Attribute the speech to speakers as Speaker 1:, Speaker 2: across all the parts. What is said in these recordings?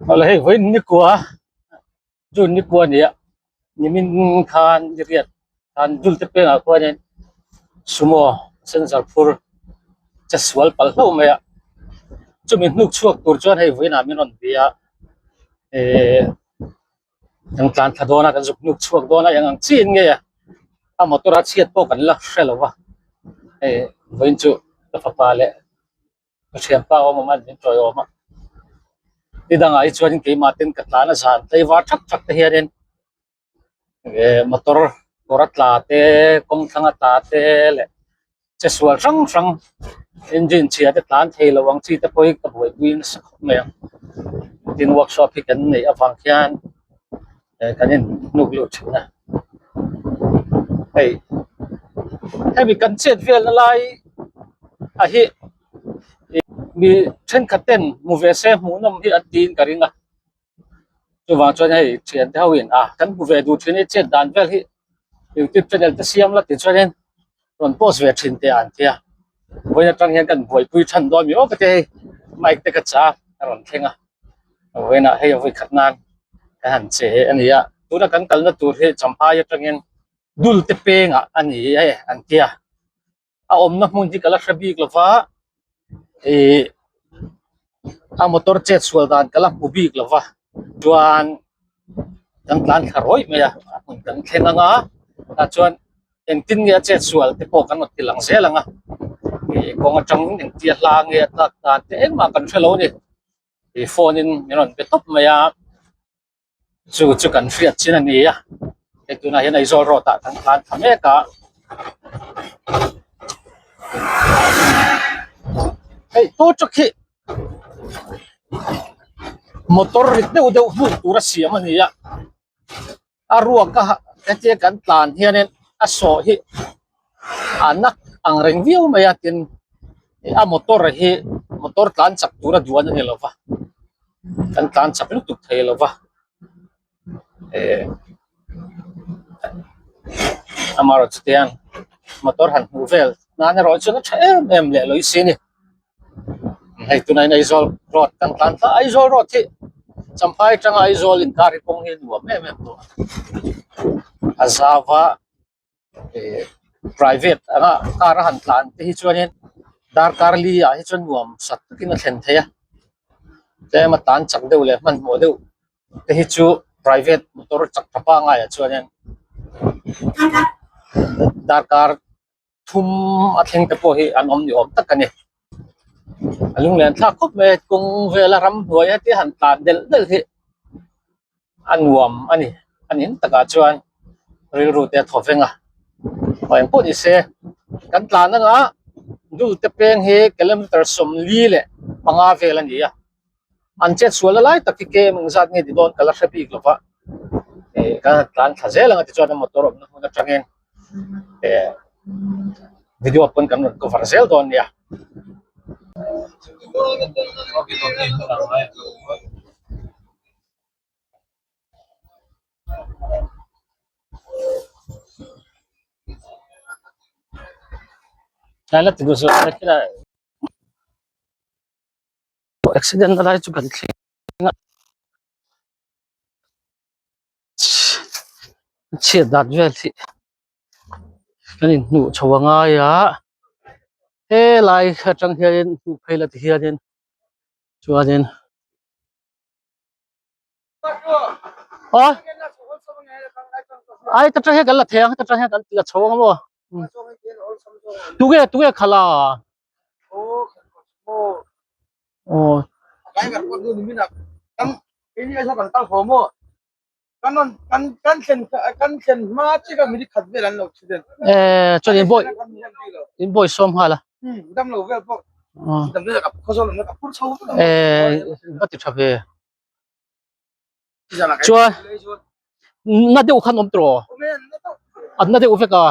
Speaker 1: Ala hei voin ni kwa jun ni kwa ni ni min khan riat khan dul te pe nga kwa ni sumo sensor pur chaswal pal ho me ya chumin nuk chuak tur chuan hei voin a min on bia yang tlan thadona kan zuk nuk chuak dona yang ang chin nge ya a motora chiat po kan la hrelowa voin chu ta fa pa le thiam pa o ma min toy o ma tidang ai chuan ke matin ka tlana san tei wa thak thak te hianin motor koratla te kong thanga ta te le cheswal rang rang engine chia te tlan thei lawang chi te poi ka boi win sak me tin workshop hi kan nei awang khian kanin nuk lu thina hei mi kan chet vel na lai a hi mi then khaten mu ve se mu nam hi atin karinga chu wa chuan hei thian te hawin kan mu ve du thini chet dan vel hi YouTube channel te siam la ti chuan ron post ve thin te an tia voina tang hian kan boi pui than do mi o ka te mic te ka cha ron thenga voina hei voi khatnan ka han che ania tuna kan kalna tur he champa ya tangin dul te penga ani an tia a omna mun ti kala hrabi klova a motor chet sual dan kala ubik lova chuan kan tlan tharoi me ya mun kan thenga nga a chuan en tin nge chet sual te po kan ot tilang selanga kong atang ning tia hla nge tak ta te eng ma kan thelo ni phone in meron be top me ya chu kan fiat chin ani ya tuna hian ai zol ro ta kan tlan thame ka hei to chokhi motor rit deu deu hu tura siam ani ya arua ka ete kan tlan hianin a so hi anak ang reng viu maya tin a motor hi motor tlan chak tura duan ani lova kan tlan chak lu tuk thei lova amaro chutian motor han vel na ro chuna them em le loi sini hei tunai nei zol rot kan tlan ta ai zol rot thi champai tanga ai zol in kari kong hi nuam em to azawa private anga kar han tlan te hi chuanin dar kar li a hi chun nuam sat kin a thlen theya te ma tan chak deu le man mo deu te hi chu private motor chak thapa nga ya chuanin dar kar thum a thleng te po hi an om ni om tak ani alung len thak khop me kung vela ram hoi ati han tlan del hi anwam ani anin taka chuan ril ru te thofenga hoeng po ni se kan tlan nga dul te peng hi kilometer som li le panga vel ani ya an chet sual lai takike meng zat nge di don kala hrepi klova kan tlan thazel anga ti chuan motor om na huna tangin video pon kan ko farzel don ya Kala tu so kira accident na lai chu kan thlinga che dat vel thi kanin nu chawanga ya he lai khatang hian nu phela ti hian chuanin ai ta he gal la theng ta he gal la chawanga mo tuge khala
Speaker 2: cái vật con người mình là căn cái này sao bằng tăng phổ mô căn sen mà chỉ có mình đi khát về lần đầu tiên
Speaker 1: cho đến boy som hala
Speaker 2: đâm đầu về bộ đâm về gặp có số là nó gặp phút sau
Speaker 1: bắt tiếp về chua na deu khan om tro an na deu fe ka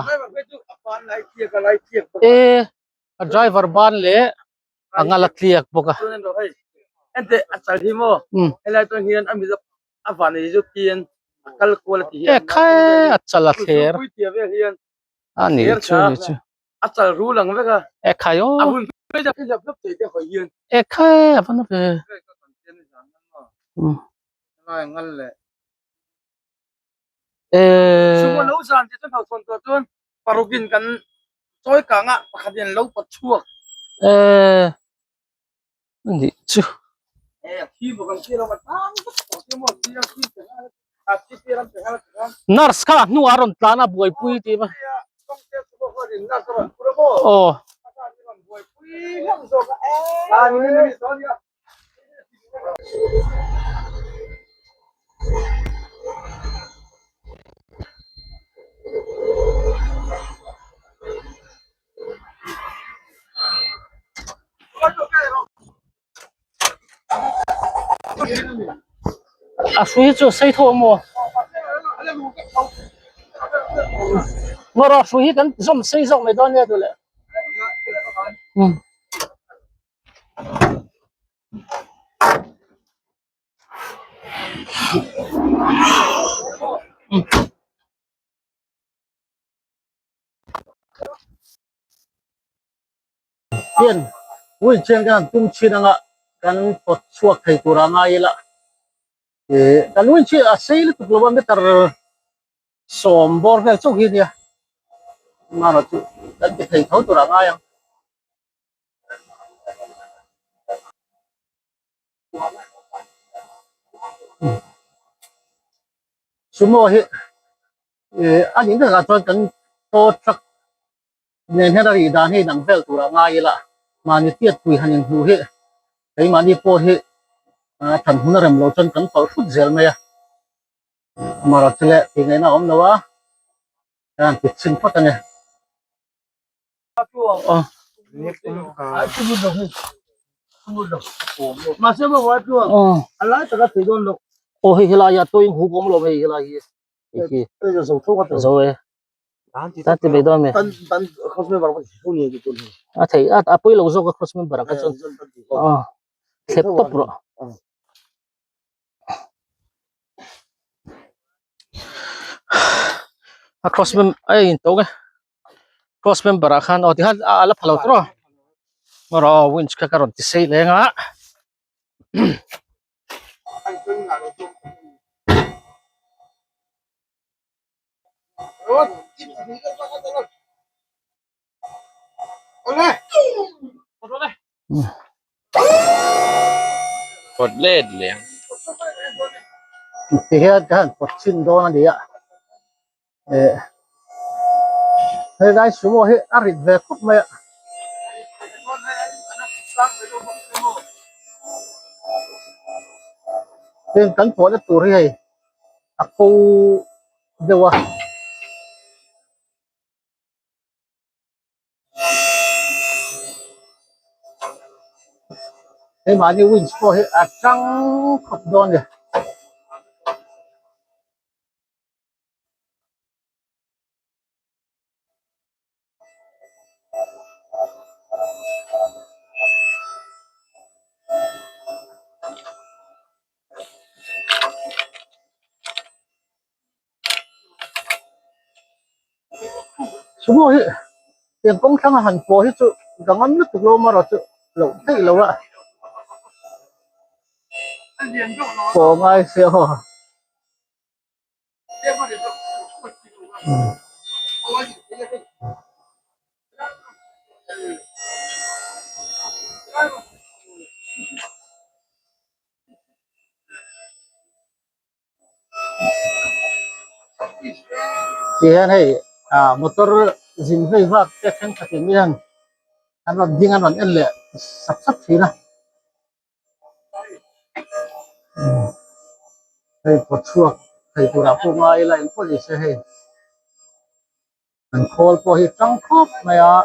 Speaker 1: driver ban le angala tliak boka
Speaker 2: ente asal himo elai to hian ami zo avani zo tien kal quality
Speaker 1: khai achala kher ani chu
Speaker 2: asal rulang veka
Speaker 1: khayo
Speaker 2: abun pe ja ke jap te te ho hian
Speaker 1: khai apana pe
Speaker 2: Lai ngal le.
Speaker 1: ซุ
Speaker 2: Sumo lo san ti ton thon to ton parugin kan toy ka nga pakhatin lo pat chuak.
Speaker 1: นั่นดิซุ
Speaker 2: Ki bo kan ki lo ma tang ki mo ti ya ki te ha. A ki ti ram te ha ta.
Speaker 1: nurse ka nu aron tlana buai pui ti ba
Speaker 2: Tong te ko ko rin na ka pura mo.
Speaker 1: oh a sui chu sei tho mo ngora sui kan zom sei zom me don ya tu le Bien, ui chen kan tum chi na nga kan pot suak thai tu ra ngai la kan ui chi a sei le tu lo ba tar som bor ve chu hi dia ma ro chu kan ti thai thau tu ra ngai yang sumo hi anh những cái chuyện cần to chắc nên hết rồi đàn hay nằm vel tu ra ngay là mà như tiết tùy hành hữu hệ cái mà đi po hệ thần hồn rem lo chân cần phải phút zel mày mà rồi chile thì ngày nào ông đâu á anh biết xin phát này
Speaker 2: Ma se mo wa tu. Ala ta ka te don lo.
Speaker 1: oh hi la ya tôi hú cũng lo mày la hi hi
Speaker 2: Te jo so tho ka te.
Speaker 1: rồi ta thì bây giờ mày
Speaker 2: Tan khos me bar ba su ni ki tu.
Speaker 1: à thấy à bây lâu rồi có cross member cái chân khép top rồi à cross member ai tao cái cross member khan ở thì hắn à là phalo rồi mà rồi winch cái caron thì xây lên á
Speaker 3: Cột lên liền.
Speaker 1: thì cái pot xin đó là gì ạ cái cái số mo hết à rít về khúc mày tên cán bộ nó tụi này à cô đâu à cái mà như winch po hết à trắng khóc đòn rồi số mo hết tiền công thăng hẳn po hết chứ càng ăn nước lâu mà rồi chứ lâu thấy lâu ạ po ngay xeo thì này motor zin vây vác cái thằng thật miếng anh làm dingan làm anh lệ sắp sắp thế nào thầy có chuộc thầy của đạo phụ ngay lại có gì sẽ hay anh call po hi trăng khóc mày à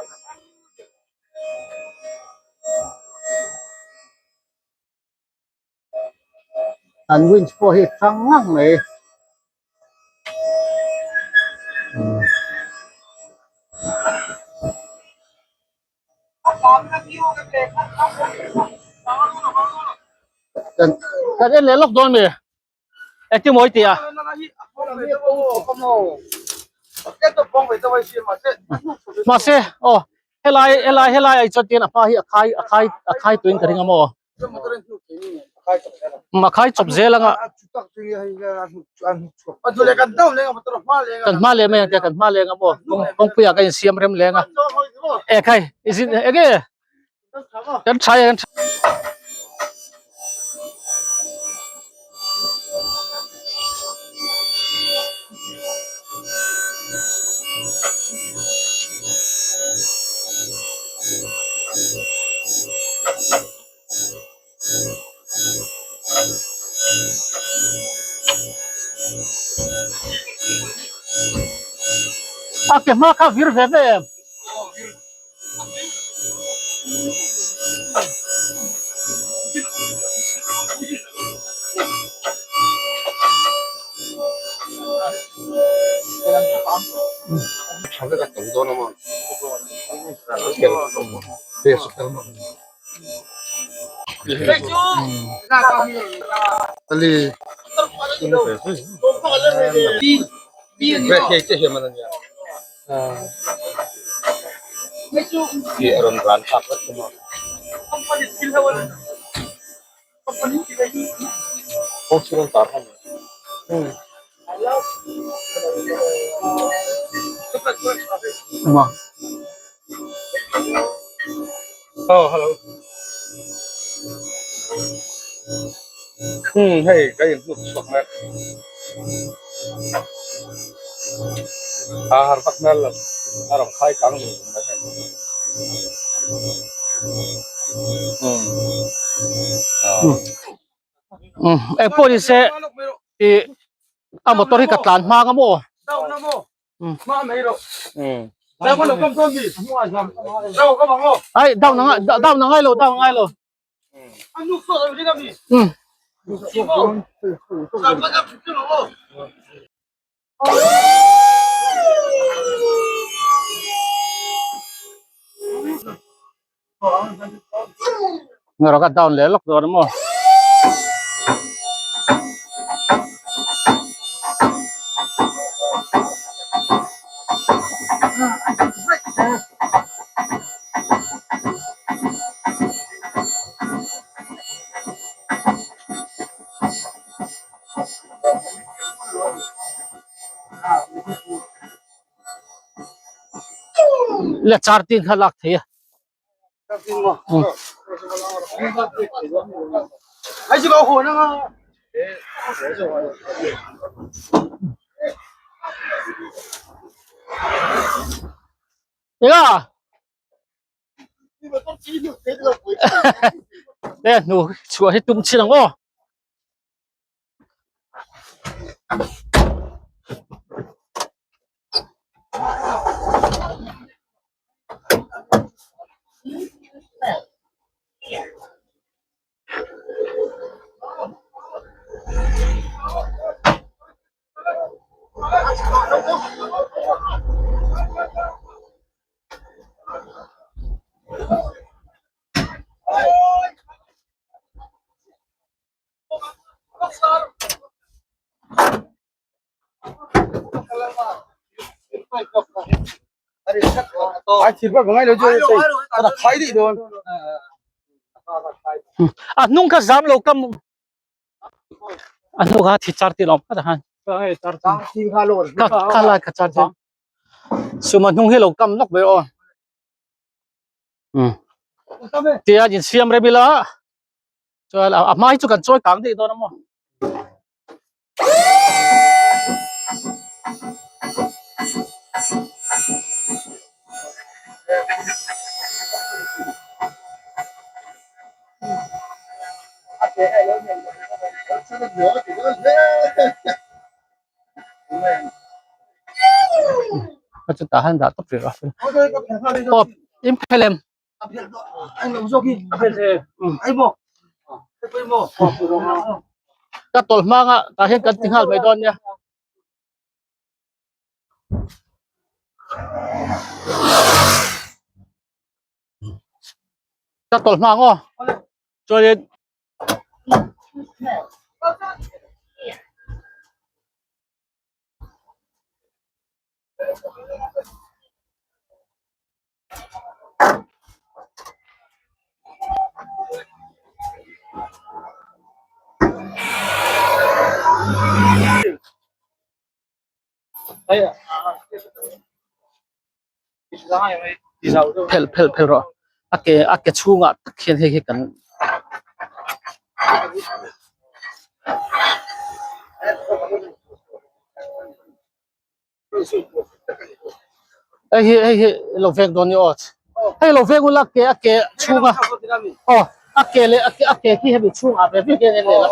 Speaker 1: anh winch po hi trăng ngang này cái này lấy lóc đòn mày em chưa mới tiệt mà xe oh helai ai cho tiền apa hi khai tuyên cái gì mà มาขายจบเซลังอ่ะ
Speaker 2: tu le kan tau le ma tro ma le
Speaker 1: กันมาเลยไม่แต่กันมาเลยครับบ่คงเปียกกันเสียมเร็มแรงอ่ะใครอีสิเอ๊ะกันใช้กันเก็บมาข้าววิร์เฟ่
Speaker 3: ali Bre ke che manan ya di aron ran kap semua oh sudah tahan
Speaker 1: มา
Speaker 3: oh hello hey cái yang tuh sok mer harpat mer lah aram khai kang ni
Speaker 1: เอ้พวกนี้เสเอามอเตอร์ที่กัดลานมาครับบ่
Speaker 2: tau na mo ma mai ro da ko lo kom kom bi da ko ma mo
Speaker 1: ไอ้ดาวนังไงโล
Speaker 2: an nu so da bi ga bi si mo sa pa ga tu lo mo
Speaker 1: เงาก็ดาวน์เลยล็อกตัวนะมั้งเลือดชาร์ติงขลักเทีย
Speaker 2: ai ji ga ho na ga
Speaker 1: เอ้ยเนี่ยหนูช่วยให้ตุ้มชิลังโอ้
Speaker 2: ai thịt ba ngai lo jo ta khai đi don
Speaker 1: อ่ะนุ่งก็จำโลกัมอ่ะนุ่งก็ที่ชาร์ติลอมก็ได้ฮะ
Speaker 2: si kha lo
Speaker 1: ก็ลายก็ชาร์ติสมมตินุ่งให้โลกัมนกไปอ๋อเดี๋ยวยินเสียงเรบิล่าช่วยเอาไม้จุกันช่วยกางดีตัวนั้นมั้งก็จะtahan dah tu berapa? Oh, impelem.
Speaker 2: anh làm sao khi ai mo ai mo
Speaker 1: Ka tol manga tahan kan tinggal mai don ya. Ka tol mango. Cho เพลรออาเกชูงะเขียนให้กันเฮ้ยเราเฟกโดนยอดเฮ้ยเราเฟกกูลักเกชูงะอ๋ออาเกที่ให้บิชูงะแบบนี้เกเนี่ยละ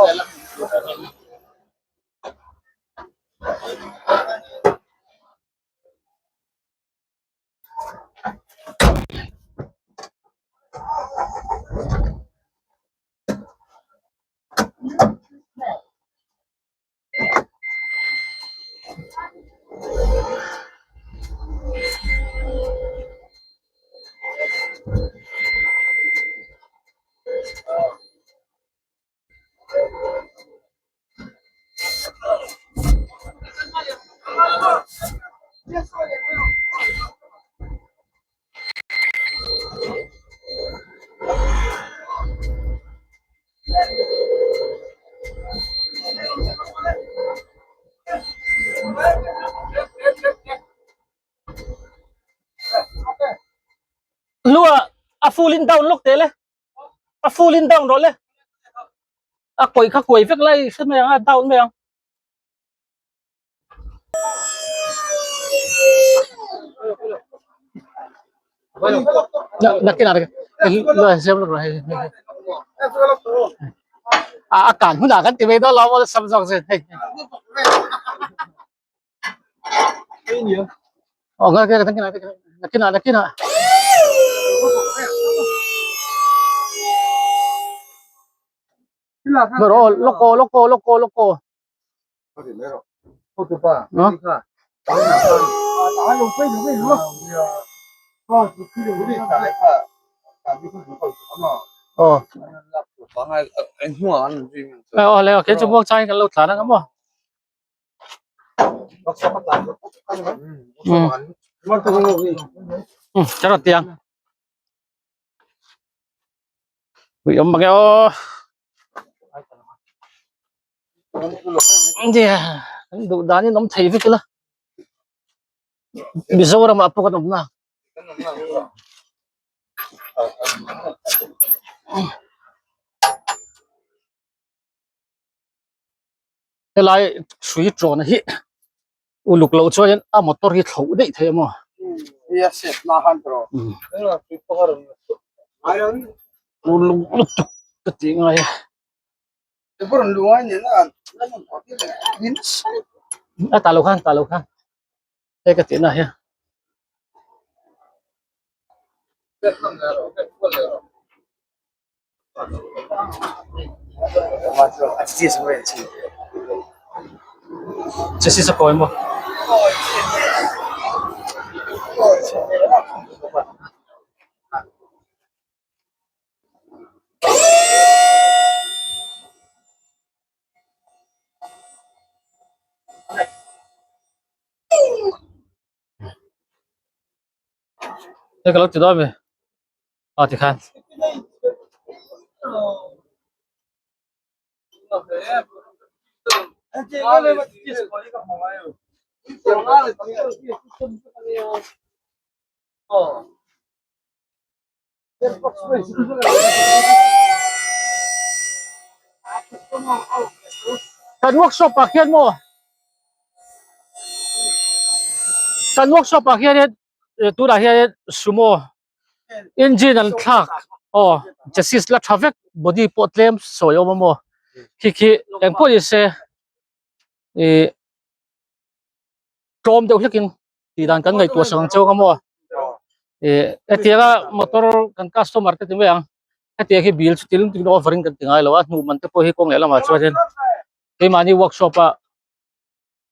Speaker 1: ลัวอะฟูลินดาวน์ลูกเตเลยอะฟูลินดาวน์รอเลยอะกวยเฟกไล่ใช่ไหมอ่ะดาวน์ไหมอ่ะนักกินอะไรลัวเสียบลูกเลยอาการหุ่นอาการที่ไม่ต้องรอว่าซ้ำซ้อนเสร็จอ๋องั้นนักกินอะไรbro loco no oh leo cái chụp chai cái lột lá đó không cho nó tiền bị ông bằng eo gì đủ đá như nóng thấy với cái là bị sâu ra mà apa kan na cái lại suy tròn hi u lục lâu cho nên à motor hi thấu đấy thế mà
Speaker 2: yes na han pro
Speaker 1: u lục cái tiếng này
Speaker 2: puro luai ni na
Speaker 1: ta lâu khan cái tiếng này ha这是什么吗？这个老知道没？啊，你看。Kan workshop akhir mo. Kan workshop akhir tu dah akhir sumo engine and truck. Oh, chassis la traffic body problem soyo mo. Kiki yang police trom deuh hlekin tidan kan ngai tu sang chau mo. Etiaga motor kan customer te timang. Etiaga hi bill still tin offering kan tingai lo nu man te po hi kong ela ma chuajen. Ke mani workshop a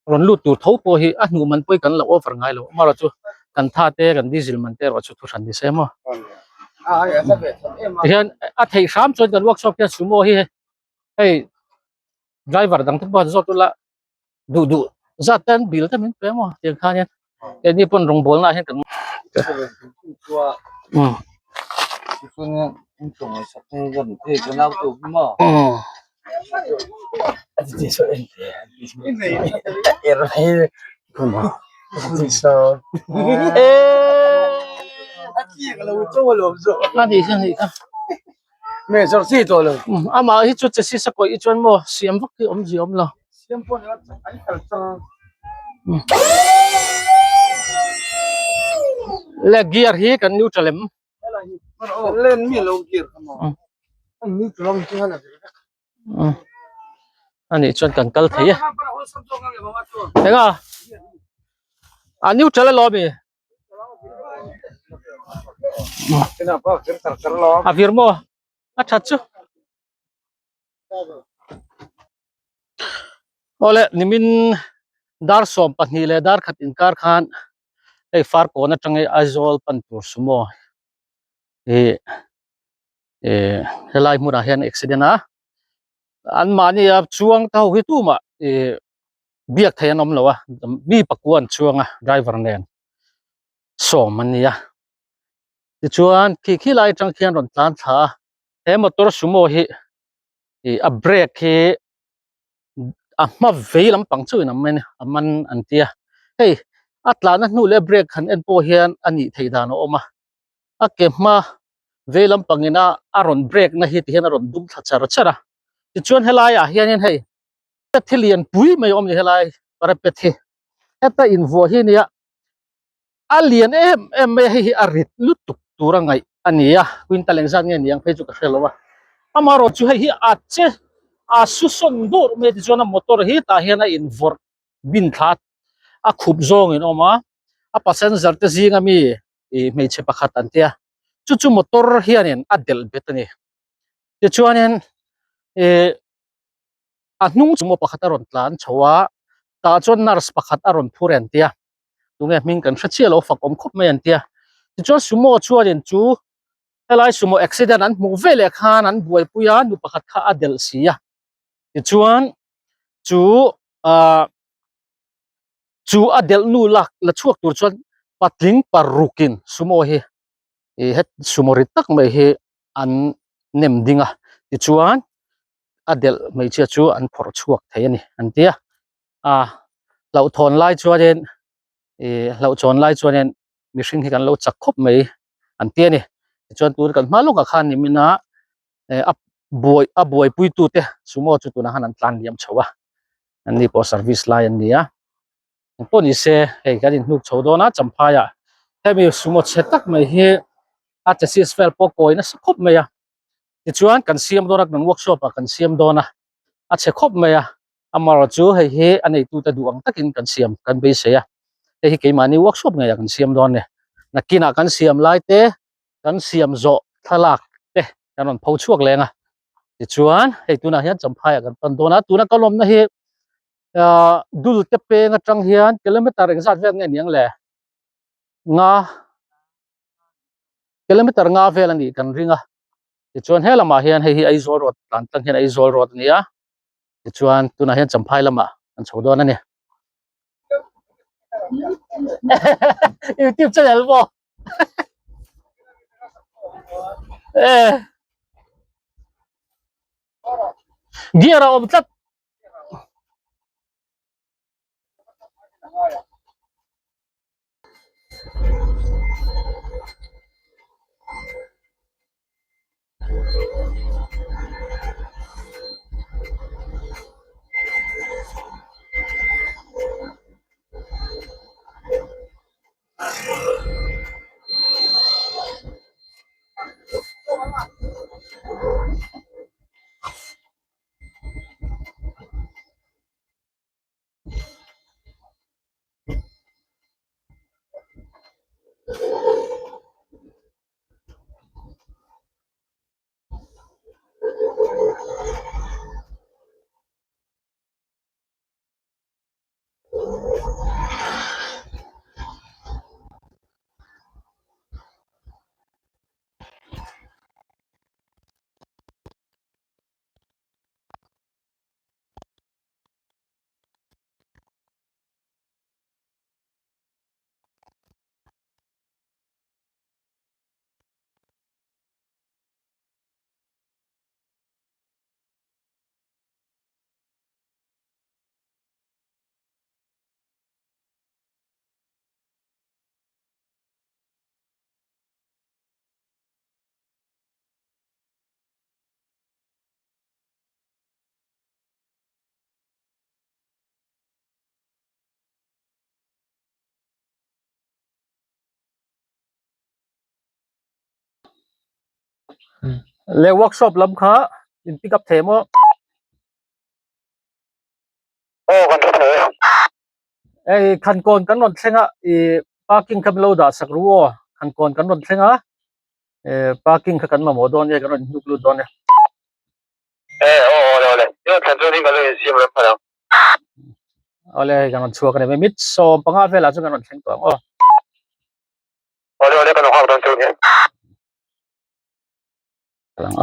Speaker 1: ron lut tu tho po hi a nu man poi kan lo offer ngai lo ma ro chu kan tha te kan diesel man te ro chu thu than di se mo hian a thei sam chon kan workshop ke sumo hi hey driver dang te ba zo tu la du zatan bill ta min pe mo te khan yan ke ni pon rong bol na hen kan
Speaker 2: Untung sa tungan te ganaw to mo. Ati so ente. Error.
Speaker 3: Bisa.
Speaker 2: Aki kalau ucap lo so.
Speaker 1: อันนี้อันนี้อ่ะ
Speaker 2: Me so si to lo.
Speaker 1: อามาที่จุดจะสิสกอยอีจวนโมเสียมฟักที่อมจีอมละ
Speaker 2: Siempre ne ai kal sa.
Speaker 1: และเกียร์ฮีกันนิวทรัลม
Speaker 2: Len mi lo kir kamo. Ang ni long tingan na.
Speaker 1: อันนี้จวนกันกัลเทีย
Speaker 2: Para ho sam to ngang ba ma to.
Speaker 1: เห็นอ่ะอันนิวทรัลลอบี
Speaker 3: Kenapa? Kar lo.
Speaker 1: อาฟิร์โมอ่ะชัดจูโอ้เล่นิมินดาร์สอมปันฮีเลดาร์ขัดอินคาร์ขานไอ้ฟาร์โกนัดจังไอ้ไอโซลปันตัวสมอเอเฮลัยมุราเฮนเอ็กซิเดนนะอันมานี่ช่วงเท่าหิตุมาเบียกเทียนอมเลยวะมีปักวนช่วงไดรเวอร์เนนสอมมันนี่ที่ช่วงขี้ไล่จังเขียนรอนตานท่าเฮมอตอร์สมอฮีอับเบรกฮีมาเวลำปังช่วยน้ำมันอันเดียเฮ้ยอัตลานั้นนู่นเลยเบรกขันเอ็นโปเฮียนอันนี้ที่ดานออกมาเก็บมาเวลำปังนะอารอนเบรกนะฮีที่เห็นอารอนดุมทัชระชระที่ชวนเฮลายเฮียนเฮ้ยแต่ที่เลียนปุยไม่ยอมเฮลายปะเปเทแต่อินโฟฮีเนี่ยเลียนไม่ให้อาริดลุตุกตัวไงอันนี้ควินตาเลนซันเนี่ยยังเพจุกเชลวะอามารอจูให้อาจจะสุสนดูเมื่อที่จวนมอเตอร์ฮีตาเฮียนอินฟอร์บินทัดขุบจงอินออกมาปัสเซนเซอร์เตซิงามีไม่ใช่ปะขัดอันเดียจู่ๆมอเตอร์เฮียนอัดเดลเบตนี่ที่จวนเนี่ยนุ่งจู่ๆปะขัดอารอนตลานชัวตาจวนนาร์สปะขัดอารอนพูเรนเดียตรงนี้มิงกันชัดเจนเราฝักอมคบไม่อันเดียที่จวนสุโมชัวเนี่ยจู่อะไรสุโมเอ็กซิเดนนั้นมูเวลคานั้นบวยปุยานุปะขัดข้าอัดเดลเสียที่จวนจู่อเดลนูลักละช่วงตัวจวนปัดลิงปารุกินสมอเฮเฮ็ดสมอริตักไม่เฮอันเนมดิงะที่จวนอเดลไม่เชื่อจูอันพอรช่วงเทียนี่อันเดียเราทนไล่จวนเองเราทนไล่จวนเองมีสิ่งที่กันเราจักคบไม่อันเดียนี่จวนตัวกันมาลูกกับขันนี่มินะบวยปุยตูเตะสมอจุดตัวนั้นตันเดียมชัวอันนี้พอ service line นี่พวกนี้เซ่กันนี่นุกชาวโดนะจำพายแต่มีสมมติเช็ดตักไม่เฮอาจจะซีสเฟลปอกอยนะสักคบไม่ที่ชวนกันเสียมโดนักนั่ง workshop กันเสียมโดนะอาจจะคบไม่อามาเราจูให้เฮอันนี้ตัวแต่ดวงตักินกันเสียมกันไปเสียเฮ้ยกี่มานี่ workshop ไงกันเสียมโดนเนี่ยนักกินกันเสียมไล่เตะกันเสียมโจทลักเตะกันนนพูช่วงแรงที่ชวนเฮ้ยตัวนั้นเห็นจำพายกันตอนโดนะตัวนั้นก็ล้มนะเฮดูลเตเปงจังเฮียนกิโลเมตรเองสัตว์เวงเงี้ยงแหละงากิโลเมตรงาเวลันนี่กันริงที่ชวนเฮลมาเฮียนให้ไอโซรถตันตั้งเฮียนไอโซรถเนี่ยที่ชวนตัวนั้นเห็นจำพายละมาอันโฉดนั่นเนี่ยยูทูบช่องบ่เกียร์เราอบตัด le workshop lam kha in pick up themo
Speaker 3: kan thot he
Speaker 1: ei khan kon kan non thlenga I parking kam lo da sak ruo khan kon kan non thlenga parking kha kan ma modon ye kan non nuklu don ye
Speaker 3: ole yo kan thot ni galo sim ram phala
Speaker 1: ole kan non chua kan me mit so panga vela chu kan non thleng to
Speaker 3: ole kan ha ran thot ni
Speaker 1: lang